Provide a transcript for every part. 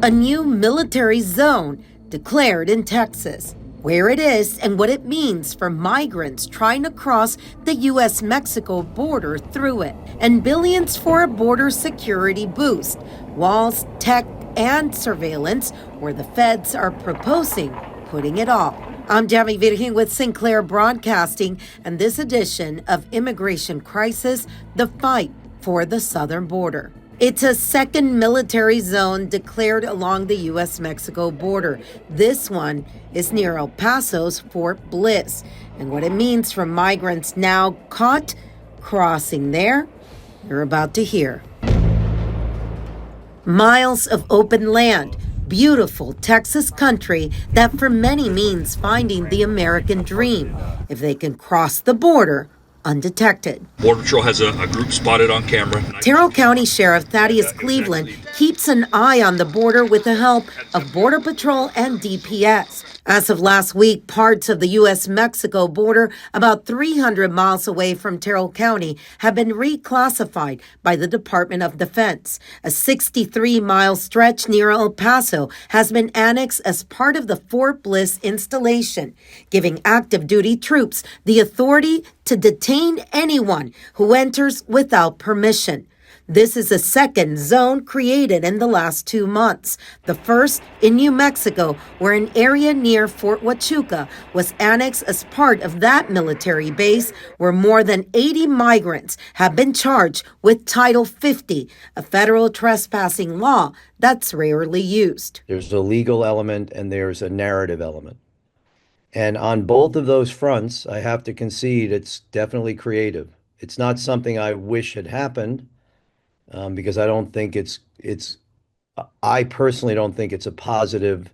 A new military zone declared in Texas. Where it is and what it means for migrants trying to cross the U.S.-Mexico border through it. And billions for a border security boost. Walls, tech, and surveillance, where the feds are proposing putting it all. I'm Yami Virgin with Sinclair Broadcasting, and this edition of Immigration Crisis, the fight for the southern border. It's a second military zone declared along the U.S.-Mexico border. This one is near El Paso's Fort Bliss. And what it means for migrants now caught crossing there, you're about to hear. Miles of open land, beautiful Texas country that for many means finding the American dream if they can cross the border undetected. Border Patrol has a group spotted on camera. Terrell County Sheriff Thaddeus Cleveland keeps an eye on the border with the help of Border Patrol and DPS. As of last week, parts of the U.S.-Mexico border, about 300 miles away from Terrell County, have been reclassified by the Department of Defense. A 63-mile stretch near El Paso has been annexed as part of the Fort Bliss installation, giving active duty troops the authority to detain anyone who enters without permission. This is the second zone created in the last 2 months. The first in New Mexico, where an area near Fort Huachuca was annexed as part of that military base, where more than 80 migrants have been charged with Title 50, a federal trespassing law that's rarely used. There's a legal element and there's a narrative element. And on both of those fronts, I have to concede it's definitely creative. It's not something I wish had happened. Because I don't think I personally don't think it's a positive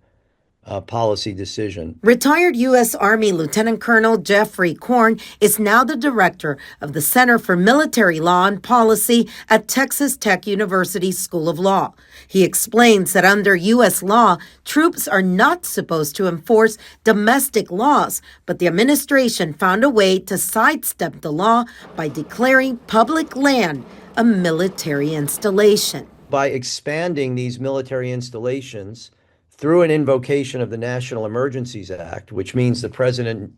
policy decision. Retired U.S. Army Lieutenant Colonel Geoffrey Corn is now the director of the Center for Military Law and Policy at Texas Tech University School of Law. He explains that under U.S. law, troops are not supposed to enforce domestic laws, but the administration found a way to sidestep the law by declaring public land a military installation. By expanding these military installations through an invocation of the National Emergencies Act, which means the president,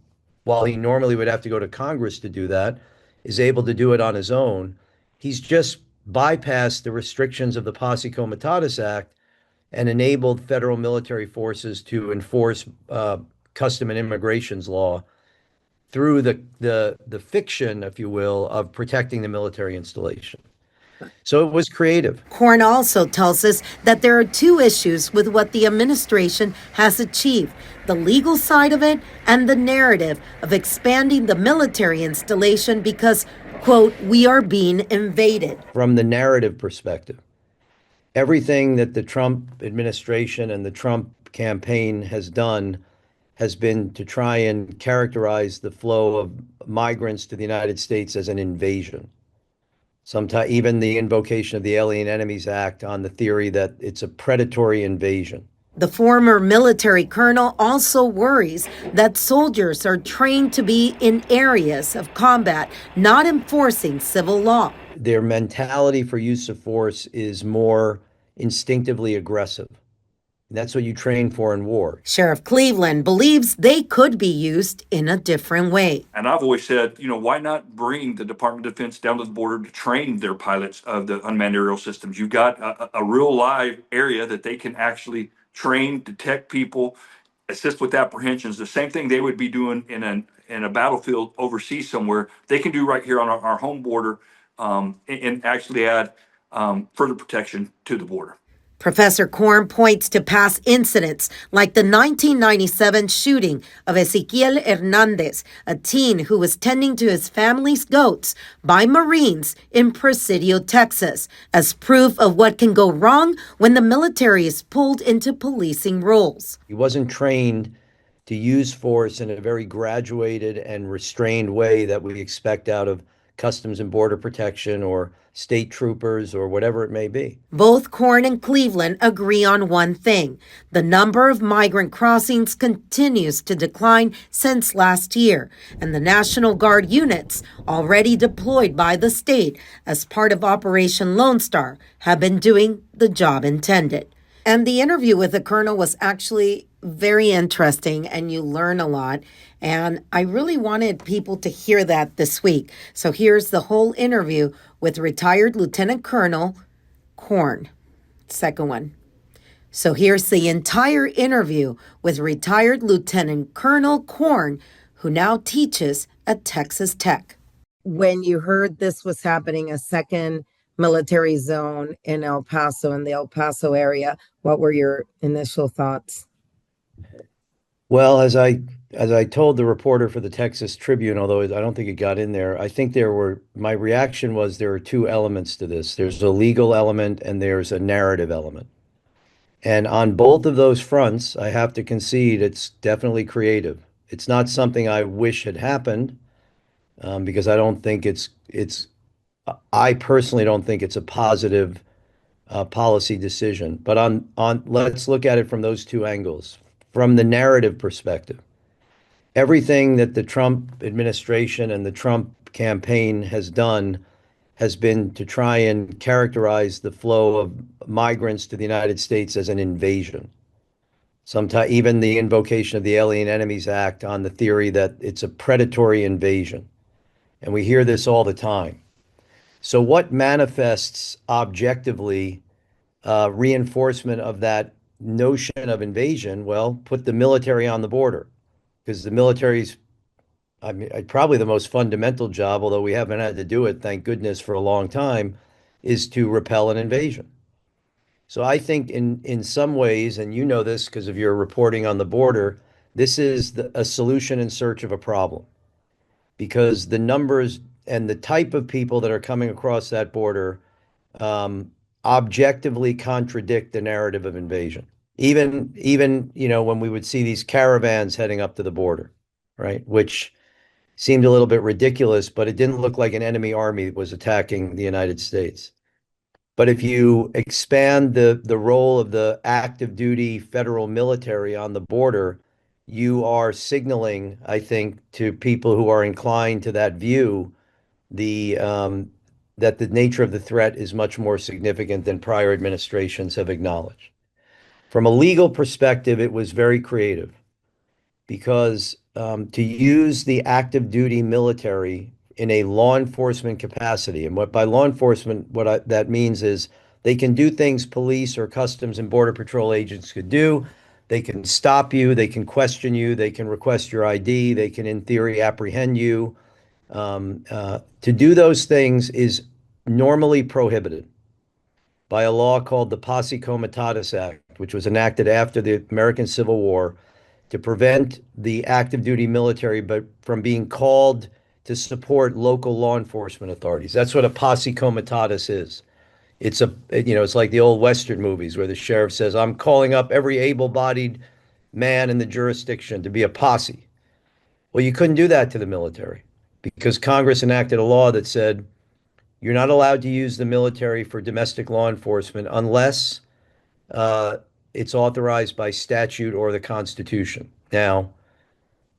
while he normally would have to go to Congress to do that, is able to do it on his own. He's just bypassed the restrictions of the Posse Comitatus Act and enabled federal military forces to enforce custom and immigrations law through the fiction, if you will, of protecting the military installation. So it was creative. Korn also tells us that there are two issues with what the administration has achieved, the legal side of it and the narrative of expanding the military installation because, quote, we are being invaded. From the narrative perspective, everything that the Trump administration and the Trump campaign has done has been to try and characterize the flow of migrants to the United States as an invasion. Sometimes even the invocation of the Alien Enemies Act on the theory that it's a predatory invasion. The former military colonel also worries that soldiers are trained to be in areas of combat, not enforcing civil law. Their mentality for use of force is more instinctively aggressive. That's what you train for in war. Sheriff Cleveland believes they could be used in a different way. And I've always said, why not bring the Department of Defense down to the border to train their pilots of the unmanned aerial systems? You've got a real live area that they can actually train, detect people, assist with apprehensions. The same thing they would be doing in a battlefield overseas somewhere, they can do right here on our home border and actually add further protection to the border. Professor Korn points to past incidents like the 1997 shooting of Ezequiel Hernandez, a teen who was tending to his family's goats, by Marines in Presidio, Texas, as proof of what can go wrong when the military is pulled into policing roles. He wasn't trained to use force in a very graduated and restrained way that we expect out of Customs and Border Protection or state troopers or whatever it may be. Both Korn and Cleveland agree on one thing. The number of migrant crossings continues to decline since last year, and the National Guard units already deployed by the state as part of Operation Lone Star have been doing the job intended. And the interview with the colonel was actually very interesting, and you learn a lot. And I really wanted people to hear that this week. So here's the whole interview with retired Lieutenant Colonel Korn. Second one. So here's the entire interview with retired Lieutenant Colonel Korn, who now teaches at Texas Tech. When you heard this was happening, a second military zone in El Paso, in the El Paso area, what were your initial thoughts? Well, as I told the reporter for the Texas Tribune, although I don't think it got in there, I think my reaction was there are two elements to this. There's a legal element and there's a narrative element. And on both of those fronts, I have to concede it's definitely creative. It's not something I wish had happened, because I personally don't think it's a positive policy decision. But let's look at it from those two angles. From the narrative perspective, everything that the Trump administration and the Trump campaign has done has been to try and characterize the flow of migrants to the United States as an invasion. Sometimes even the invocation of the Alien Enemies Act on the theory that it's a predatory invasion. And we hear this all the time. So what manifests objectively reinforcement of that notion of invasion? Well, put the military on the border, because the military's, I mean, probably the most fundamental job, although we haven't had to do it, thank goodness, for a long time, is to repel an invasion. So I think in some ways, and you know this because of your reporting on the border, this is a solution in search of a problem, because the numbers and the type of people that are coming across that border objectively contradict the narrative of invasion. Even when we would see these caravans heading up to the border, right, which seemed a little bit ridiculous, but it didn't look like an enemy army was attacking the United States. But if you expand the role of the active duty federal military on the border, you are signaling, I think, to people who are inclined to that view, the that the nature of the threat is much more significant than prior administrations have acknowledged. From a legal perspective, it was very creative, because to use the active duty military in a law enforcement capacity, and by law enforcement, that means is they can do things police or customs and border patrol agents could do. They can stop you, they can question you, they can request your ID, they can, in theory, apprehend you. To do those things is normally prohibited by a law called the Posse Comitatus Act, which was enacted after the American Civil War to prevent the active duty military from being called to support local law enforcement authorities. That's what a Posse Comitatus is. It's like the old Western movies where the sheriff says, I'm calling up every able-bodied man in the jurisdiction to be a posse. Well, you couldn't do that to the military because Congress enacted a law that said you're not allowed to use the military for domestic law enforcement unless it's authorized by statute or the Constitution. Now,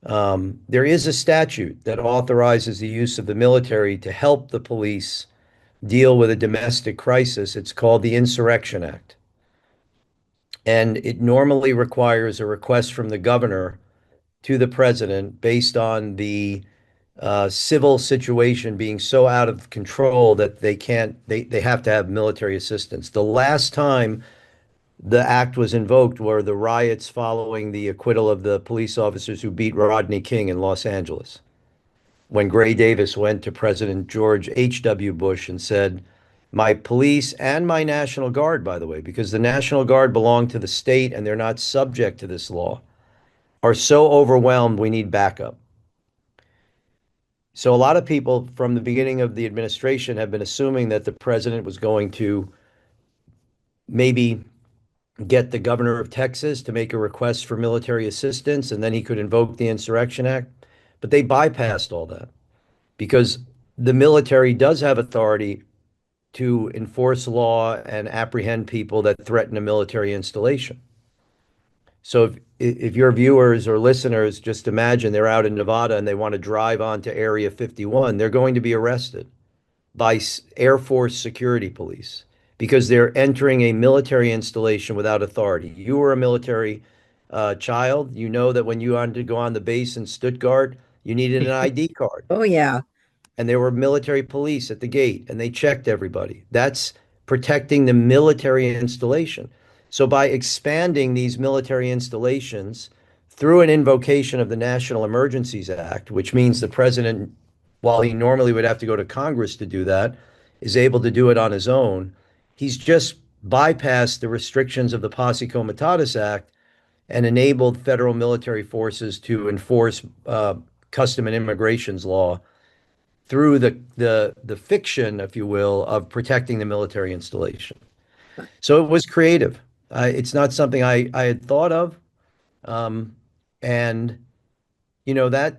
there is a statute that authorizes the use of the military to help the police deal with a domestic crisis. It's called the Insurrection Act. And it normally requires a request from the governor to the president based on the civil situation being so out of control that they have to have military assistance. The last time the act was invoked were the riots following the acquittal of the police officers who beat Rodney King in Los Angeles, when Gray Davis went to President George H.W. Bush and said, my police and my National Guard, by the way, because the National Guard belong to the state and they're not subject to this law, are so overwhelmed we need backup. So a lot of people from the beginning of the administration have been assuming that the president was going to maybe get the governor of Texas to make a request for military assistance, and then he could invoke the Insurrection Act. But they bypassed all that because the military does have authority to enforce law and apprehend people that threaten a military installation. So if your viewers or listeners just imagine they're out in Nevada and they want to drive onto Area 51, they're going to be arrested by Air Force security police because they're entering a military installation without authority. You were a military child. You know that when you wanted to go on the base in Stuttgart, you needed an ID card. Oh, yeah. And there were military police at the gate and they checked everybody. That's protecting the military installation. So by expanding these military installations through an invocation of the National Emergencies Act, which means the president, while he normally would have to go to Congress to do that, is able to do it on his own. He's just bypassed the restrictions of the Posse Comitatus Act and enabled federal military forces to enforce custom and immigrations law through the fiction, if you will, of protecting the military installation. So it was creative. It's not something I had thought of, and that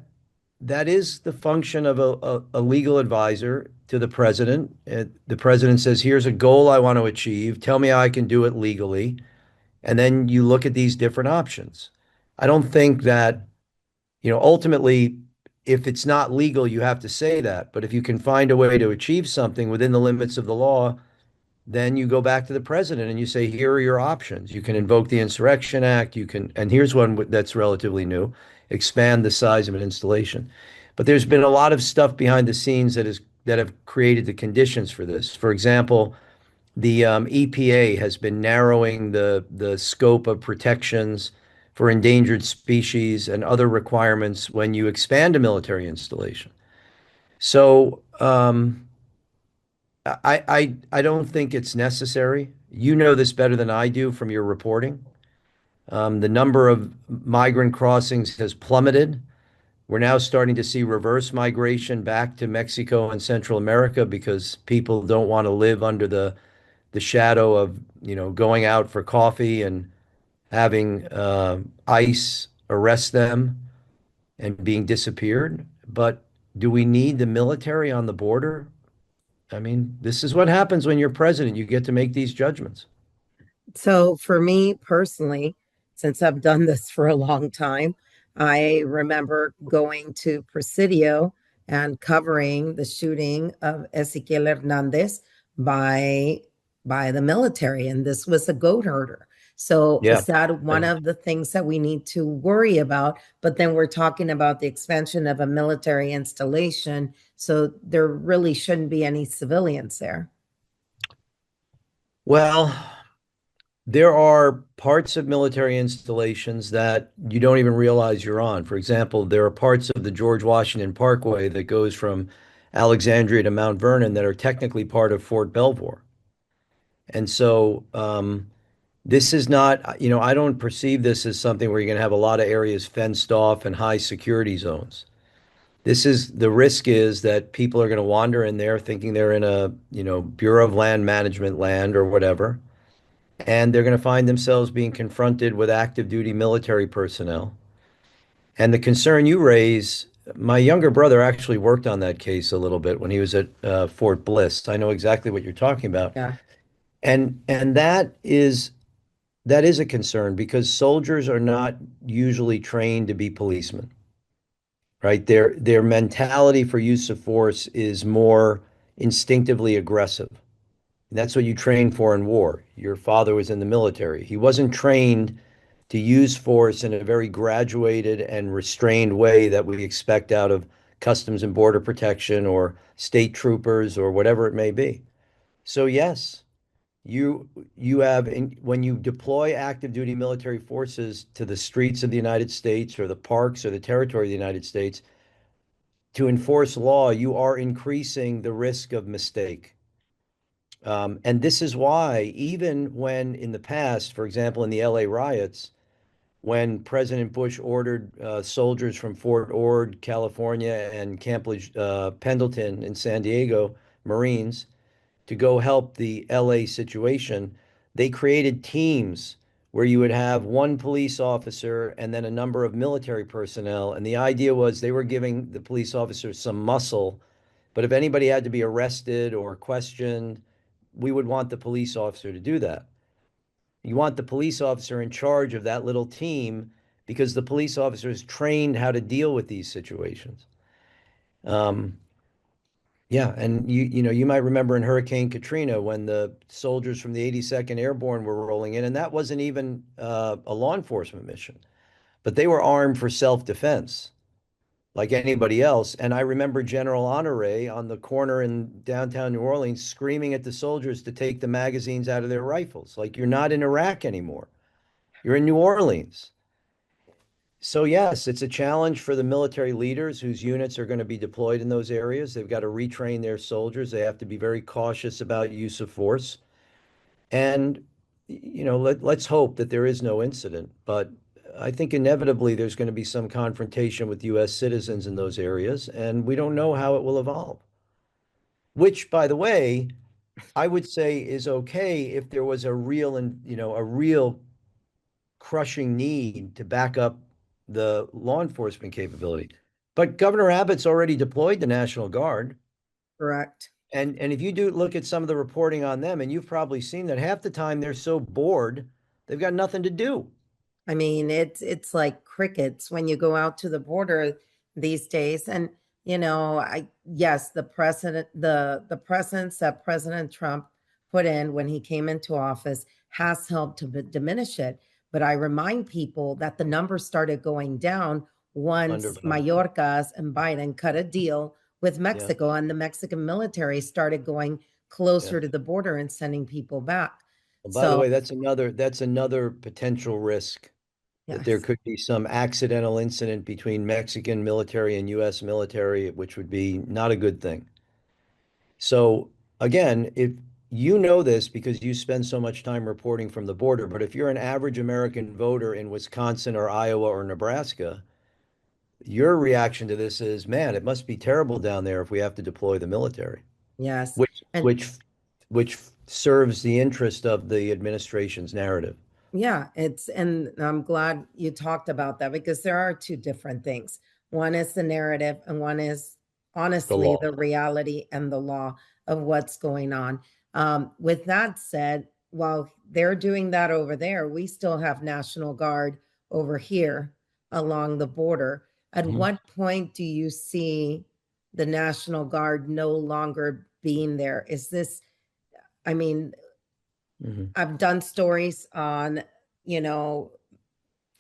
is the function of a legal advisor to the president. The president says, "Here's a goal I want to achieve. Tell me how I can do it legally," and then you look at these different options. I don't think that ultimately, if it's not legal, you have to say that. But if you can find a way to achieve something within the limits of the law, then you go back to the president and you say, here are your options. You can invoke the Insurrection Act. And here's one that's relatively new, expand the size of an installation. But there's been a lot of stuff behind the scenes that have created the conditions for this. For example, the EPA has been narrowing the scope of protections for endangered species and other requirements when you expand a military installation. So I don't think it's necessary. You know this better than I do from your reporting. The number of migrant crossings has plummeted. We're now starting to see reverse migration back to Mexico and Central America because people don't want to live under the shadow of going out for coffee and having ICE arrest them and being disappeared. But do we need the military on the border? I mean, this is what happens when you're president. You get to make these judgments. So for me personally, since I've done this for a long time, I remember going to Presidio and covering the shooting of Ezequiel Hernandez by the military, and this was a goat herder. So Yeah. is that one of the things that we need to worry about? But then we're talking about the expansion of a military installation, so there really shouldn't be any civilians there. Well, there are parts of military installations that you don't even realize you're on. For example, there are parts of the George Washington Parkway that goes from Alexandria to Mount Vernon that are technically part of Fort Belvoir. And so this is not, I don't perceive this as something where you're going to have a lot of areas fenced off and high security zones. The risk is that people are going to wander in there thinking they're in a, Bureau of Land Management land or whatever, and they're going to find themselves being confronted with active duty military personnel. And the concern you raise, my younger brother actually worked on that case a little bit when he was at Fort Bliss. I know exactly what you're talking about. Yeah. And that is a concern because soldiers are not usually trained to be policemen, right? Their mentality for use of force is more instinctively aggressive. That's what you train for in war. Your father was in the military. He wasn't trained to use force in a very graduated and restrained way that we expect out of Customs and Border Protection or state troopers or whatever it may be. So yes, you have when you deploy active duty military forces to the streets of the United States or the parks or the territory of the United States to enforce law, you are increasing the risk of mistake. And this is why, even when in the past, for example, in the LA riots, when President Bush ordered soldiers from Fort Ord, California, and Pendleton in San Diego, Marines, to go help the LA situation, they created teams where you would have one police officer and then a number of military personnel. And the idea was they were giving the police officers some muscle, but if anybody had to be arrested or questioned, we would want the police officer to do that. You want the police officer in charge of that little team because the police officer is trained how to deal with these situations. Um, Yeah, and you might remember in Hurricane Katrina when the soldiers from the 82nd Airborne were rolling in, and that wasn't even a law enforcement mission, but they were armed for self-defense like anybody else. And I remember General Honore on the corner in downtown New Orleans screaming at the soldiers to take the magazines out of their rifles. Like, you're not in Iraq anymore. You're in New Orleans. So yes, it's a challenge for the military leaders whose units are going to be deployed in those areas. They've got to retrain their soldiers. They have to be very cautious about use of force. And let's hope that there is no incident. But I think inevitably there's going to be some confrontation with U.S. citizens in those areas, and we don't know how it will evolve. Which, by the way, I would say is okay if there was a real and a real crushing need to back up the law enforcement capability. But Governor Abbott's already deployed the National Guard. Correct. And if you do look at some of the reporting on them, and you've probably seen that half the time they're so bored, they've got nothing to do. I mean, it's like crickets when you go out to the border these days. And I yes, the presence that President Trump put in when he came into office has helped to diminish it. But I remind people that the numbers started going down Under once Biden. Mayorkas and Biden cut a deal with Yeah, Mexico, and the Mexican military started going yeah. closer to the border and sending people back. Well, by the So way, that's another potential risk that there yes. could be some accidental incident between Mexican military and U.S. military, which would be not a good thing. So again, if you know this because you spend so much time reporting from the border, but if you're an average American voter in Wisconsin or Iowa or Nebraska, your reaction to this is, man, it must be terrible down there if we have to deploy the military, Yes. which And which which serves the interest of the administration's narrative, yeah, and I'm glad you talked about that because there are two different things. One is the narrative, and one is the honestly law. the reality and the law of what's going on. With that said, while they're doing that over there, we still have National Guard over here along the border. At Mhm. what point do you see the National Guard no longer being there? Is this, I mean, Mhm. I've done stories on, you know,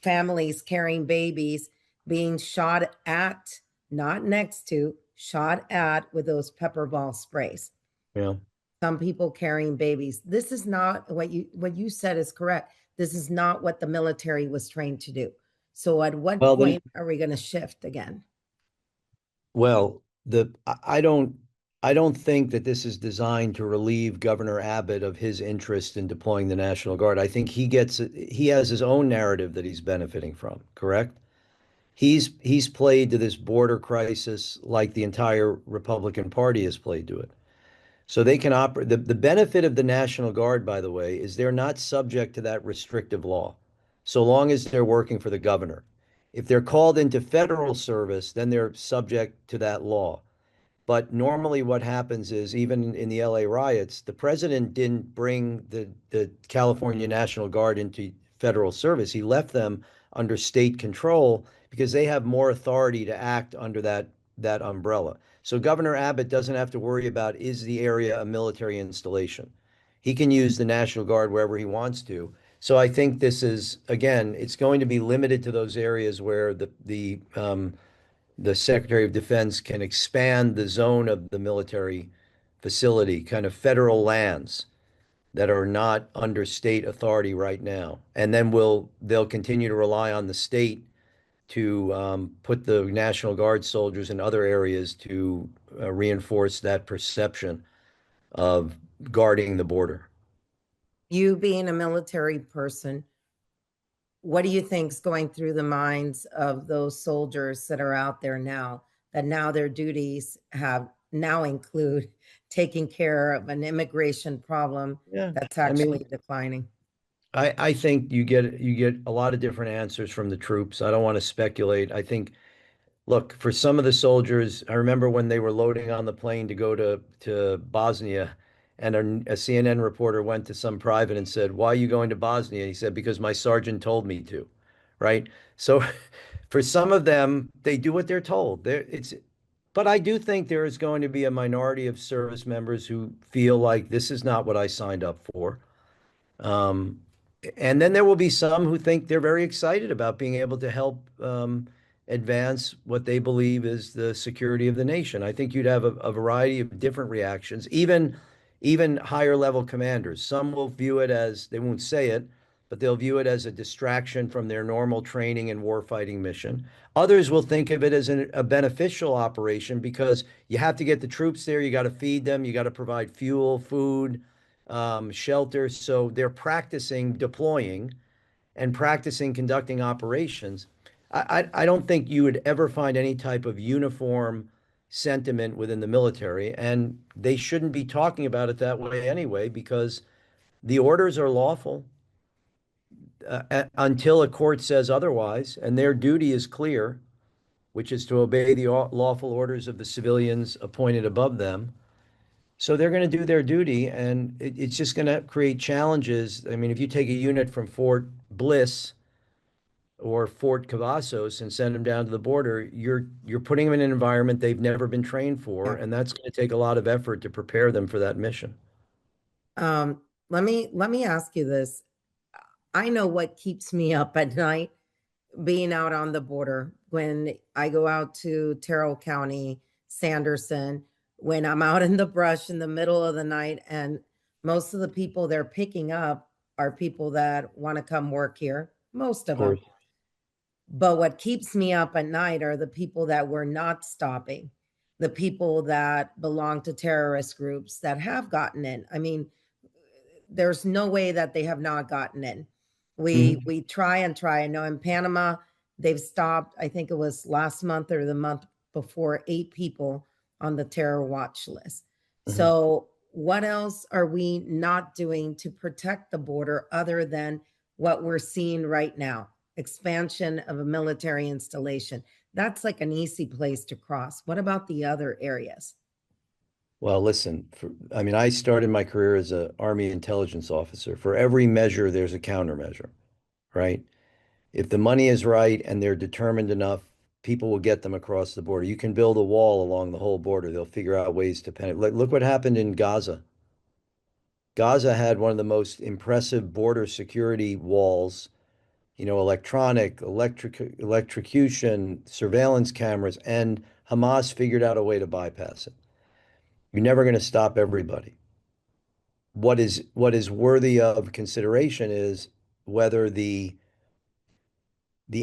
families carrying babies being shot at, not next to, shot at with those pepper ball sprays. Yeah. Some people carrying babies. This is not what you said is correct. This is not what the military was trained to do. So at what Well, then, point are we going to shift again? well, I don't think that this is designed to relieve Governor Abbott of his interest in deploying the National Guard. I think he has his own narrative that he's benefiting from, correct? He's played to this border crisis like the entire Republican Party has played to it. So they can operate. The benefit of the National Guard, by the way, is they're not subject to that restrictive law, so long as they're working for the governor. If they're called into federal service, then they're subject to that law. But normally what happens is, even in the LA riots, the president didn't bring the California National Guard into federal service. He left them under state control because they have more authority to act under that umbrella. So Governor Abbott doesn't have to worry about, is the area a military installation? He can use the National Guard wherever he wants to. So I think this is, again, it's going to be limited to those areas where the Secretary of Defense can expand the zone of the military facility, kind of federal lands that are not under state authority right now. And then they'll continue to rely on the state to put the National Guard soldiers in other areas to reinforce that perception of guarding the border. You being a military person, what do you think is going through the minds of those soldiers that are out there now, that now their duties have now include taking care of an immigration problem Yeah, that's I actually mean, declining? I think you get a lot of different answers from the troops. I don't want to speculate. I think, look, for some of the soldiers, I remember when they were loading on the plane to go to Bosnia, and a CNN reporter went to some private and said, "Why are you going to Bosnia?" He said, "Because my sergeant told me to." Right? So for some of them, they do what they're told. It's But I do think there is going to be a minority of service members who feel like this is not what I signed up for. Um, and then there will be some who think they're very excited about being able to help advance what they believe is the security of the nation. I think you'd have a variety of different reactions, even higher level commanders. Some will view it as, they won't say it, but they'll view it as a distraction from their normal training and warfighting mission. Others will think of it as a beneficial operation because you have to get the troops there, you got to feed them, you got to provide fuel, food, shelter. So they're practicing deploying and practicing conducting operations. I don't think you would ever find any type of uniform sentiment within the military, and they shouldn't be talking about it that way anyway, because the orders are lawful until a court says otherwise, and their duty is clear, which is to obey the lawful orders of the civilians appointed above them. So they're going to do their duty, and it's just going to create challenges. I mean, if you take a unit from Fort Bliss or Fort Cavazos and send them down to the border, you're putting them in an environment they've never been trained for, Yeah. and that's going to take a lot of effort to prepare them for that mission. Let me ask you this. I know what keeps me up at night being out on the border when I go out to Terrell County, Sanderson, when I'm out in the brush in the middle of the night, and most of the people they're picking up are people that want to come work here, most Of of them. course. But what keeps me up at night are the people that we're not stopping, the people that belong to terrorist groups that have gotten in. I mean, there's no way that they have not gotten in. Mhm. We try and try. I know in Panama, they've stopped, I think it was last month or the month before, 8 people on the terror watch list. Mhm. So what else are we not doing to protect the border other than what we're seeing right now? Expansion of a military installation. That's like an easy place to cross. What about the other areas? Well, listen, I mean, I started my career as an Army intelligence officer. For every measure, there's a countermeasure, right? If the money is right and they're determined enough, people will get them across the border. You can build a wall along the whole border. They'll figure out ways to penetrate. Look what happened in Gaza. Gaza had one of the most impressive border security walls, electrocution, surveillance cameras, and Hamas figured out a way to bypass it. You're never going to stop everybody. What is worthy of consideration is whether the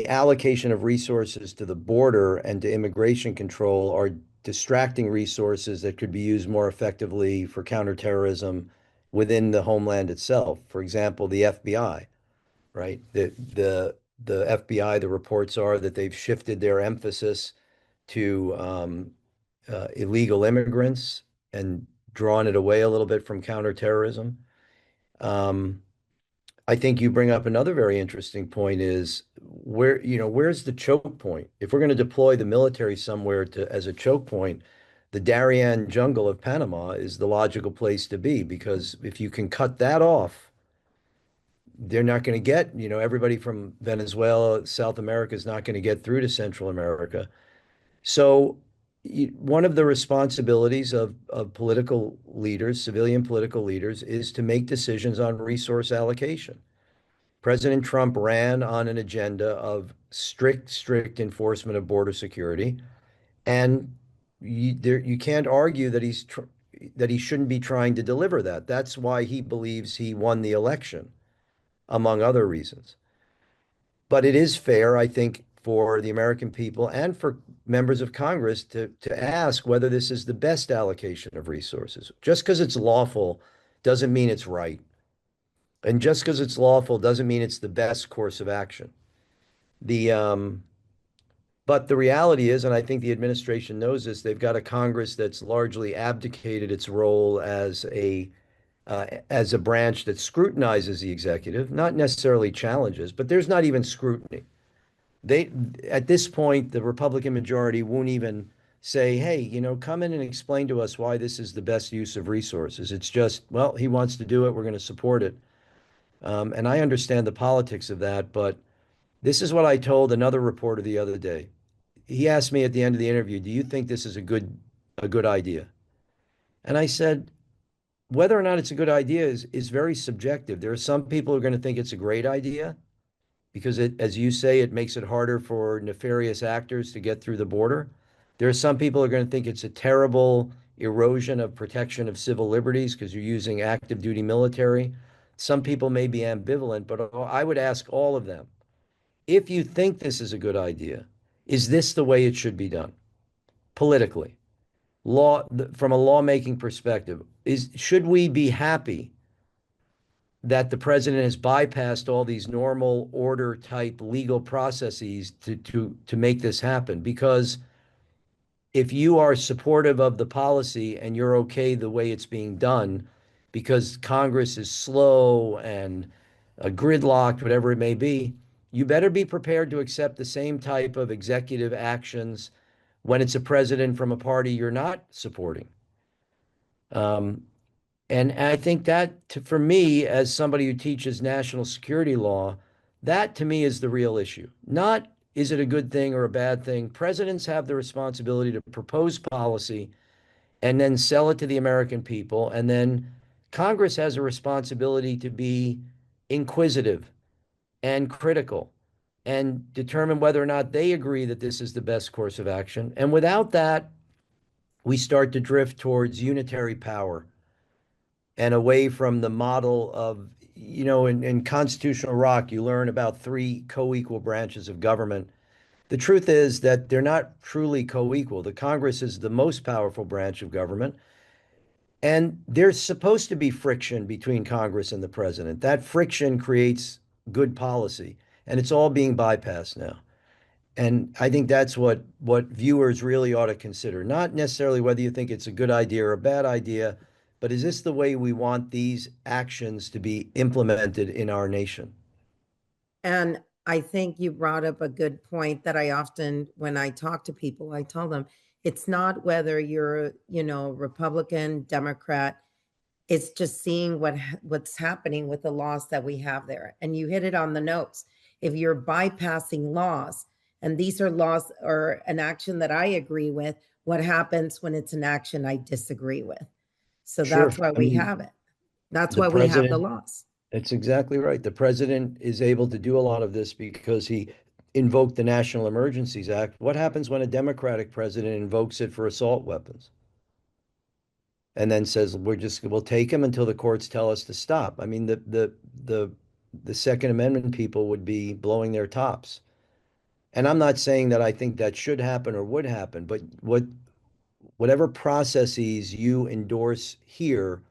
allocation of resources to the border and to immigration control are distracting resources that could be used more effectively for counterterrorism within the homeland itself. For example, the FBI, right? The FBI, the reports are that they've shifted their emphasis to illegal immigrants and drawn it away a little bit from counterterrorism. Um, I think you bring up another very interesting point is where's the choke point? If we're going to deploy the military somewhere to as a choke point, the Darien jungle of Panama is the logical place to be because if you can cut that off, they're not going to get, everybody from Venezuela, South America is not going to get through to Central America. So one of the responsibilities of political leaders, civilian political leaders, is to make decisions on resource allocation. President Trump ran on an agenda of strict enforcement of border security, and you can't argue that he shouldn't be trying to deliver that. That's why he believes he won the election, among other reasons. But it is fair, I think, for the American people and for members of Congress to ask whether this is the best allocation of resources. Just because it's lawful doesn't mean it's right. And just because it's lawful doesn't mean it's the best course of action. The but the reality is, and I think the administration knows this, they've got a Congress that's largely abdicated its role as a branch that scrutinizes the executive, not necessarily challenges, but there's not even scrutiny. They at this point, the Republican majority won't even say, hey, come in and explain to us why this is the best use of resources. It's just, well, he wants to do it, we're going to support it. And I understand the politics of that, but this is what I told another reporter the other day. he asked me at the end of the interview, do you think this is a good idea? And I said, whether or not it's a good idea is very subjective. There are some people who are going to think it's a great idea because it, as you say, it makes it harder for nefarious actors to get through the border. There are some people who are going to think it's a terrible erosion of protection of civil liberties because you're using active duty military. Some people may be ambivalent, but I would ask all of them, if you think this is a good idea, is this the way it should be done politically? From a lawmaking perspective, should we be happy that the president has bypassed all these normal order type legal processes to make this happen? Because if you are supportive of the policy and you're okay the way it's being done, because Congress is slow and gridlocked, whatever it may be, you better be prepared to accept the same type of executive actions when it's a president from a party you're not supporting. And I think that, for me, as somebody who teaches national security law, that to me is the real issue. Not is it a good thing or a bad thing? Presidents have the responsibility to propose policy and then sell it to the American people. And then Congress has a responsibility to be inquisitive and critical and determine whether or not they agree that this is the best course of action. And without that, we start to drift towards unitary power and away from the model of, in constitutional rock, you learn about 3 co-equal branches of government. The truth is that they're not truly co-equal. The Congress is the most powerful branch of government. And there's supposed to be friction between Congress and the president. That friction creates good policy, and it's all being bypassed now. And I think that's what viewers really ought to consider. Not necessarily whether you think it's a good idea or a bad idea, but is this the way we want these actions to be implemented in our nation? And I think you brought up a good point that I often, when I talk to people, I tell them, it's not whether you're, Republican, Democrat. It's just seeing what's happening with the laws that we have there. And you hit it on the nose. If you're bypassing laws, and these are laws or an action that I agree with, what happens when it's an action I disagree with? So Sure. that's why we have it. That's why we have the laws. That's exactly right. The president is able to do a lot of this because he invoked the National Emergencies Act. What happens when a Democratic president invokes it for assault weapons? And then says, we'll take him until the courts tell us to stop. I mean, the Second Amendment people would be blowing their tops. And I'm not saying that I think that should happen or would happen, but whatever processes you endorse here,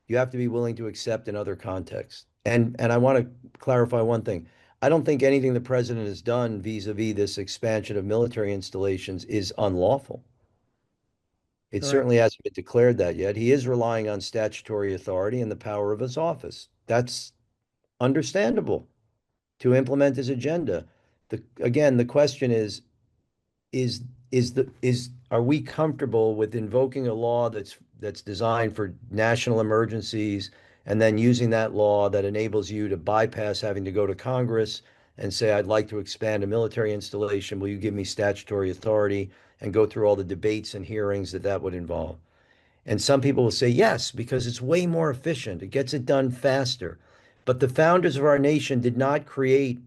you have to be willing to accept in other contexts. And I want to clarify one thing. I don't think anything the president has done vis-a-vis this expansion of military installations is unlawful. It Correct. certainly hasn't been declared that yet. He is relying on statutory authority and the power of his office. That's understandable to implement his agenda. Again, the question is are we comfortable with invoking a law that's designed for national emergencies and then using that law that enables you to bypass having to go to Congress and say, I'd like to expand a military installation. Will you give me statutory authority, and go through all the debates and hearings that would involve? And some people will say yes, because it's way more efficient. It gets it done faster. But the founders of our nation did not create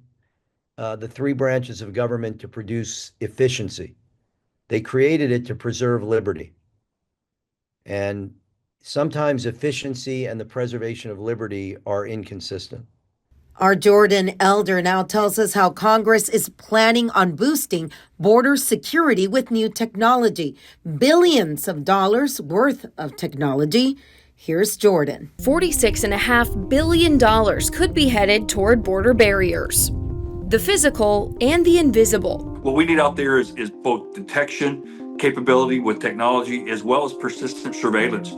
the 3 branches of government to produce efficiency. They created it to preserve liberty. And sometimes efficiency and the preservation of liberty are inconsistent. Our Jordan elder now tells us how Congress is planning on boosting border security with new technology. Billions of dollars worth of technology. Here's Jordan. $46.5 billion could be headed toward border barriers, the physical and the invisible. What we need out there is both detection capability with technology as well as persistent surveillance.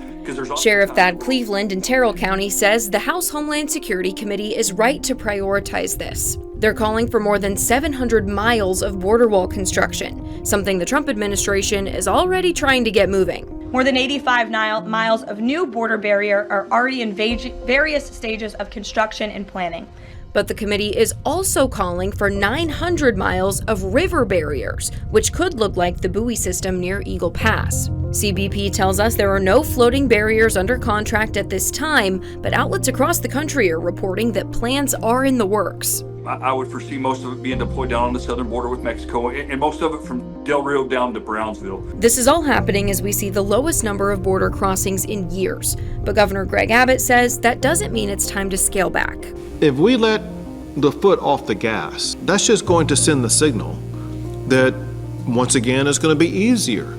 Sheriff Thad Cleveland in Terrell County says the House Homeland Security Committee is right to prioritize this. They're calling for more than 700 miles of border wall construction, something the Trump administration is already trying to get moving. More than 85 miles of new border barrier are already in various stages of construction and planning. But the committee is also calling for 900 miles of river barriers, which could look like the buoy system near Eagle Pass. CBP tells us there are no floating barriers under contract at this time, but outlets across the country are reporting that plans are in the works. I would foresee most of it being deployed down on the southern border with Mexico, and most of it from Del Rio down to Brownsville. This is all happening as we see the lowest number of border crossings in years. But Governor Greg Abbott says that doesn't mean it's time to scale back. If we let the foot off the gas, that's just going to send the signal that, once again, it's going to be easier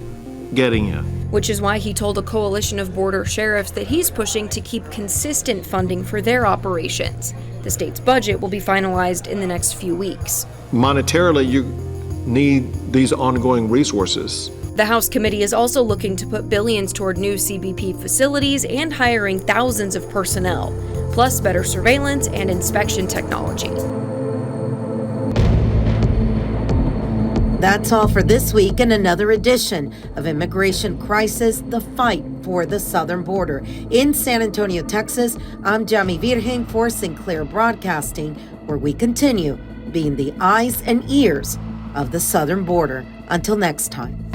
getting in. Which is why he told a coalition of border sheriffs that he's pushing to keep consistent funding for their operations. The state's budget will be finalized in the next few weeks. Monetarily, you need these ongoing resources. The House committee is also looking to put billions toward new CBP facilities and hiring thousands of personnel, plus better surveillance and inspection technology. That's all for this week in another edition of Immigration Crisis, the Fight for the Southern Border. In San Antonio, Texas, I'm Yami Virgen for Sinclair Broadcasting, where we continue being the eyes and ears of the southern border. Until next time.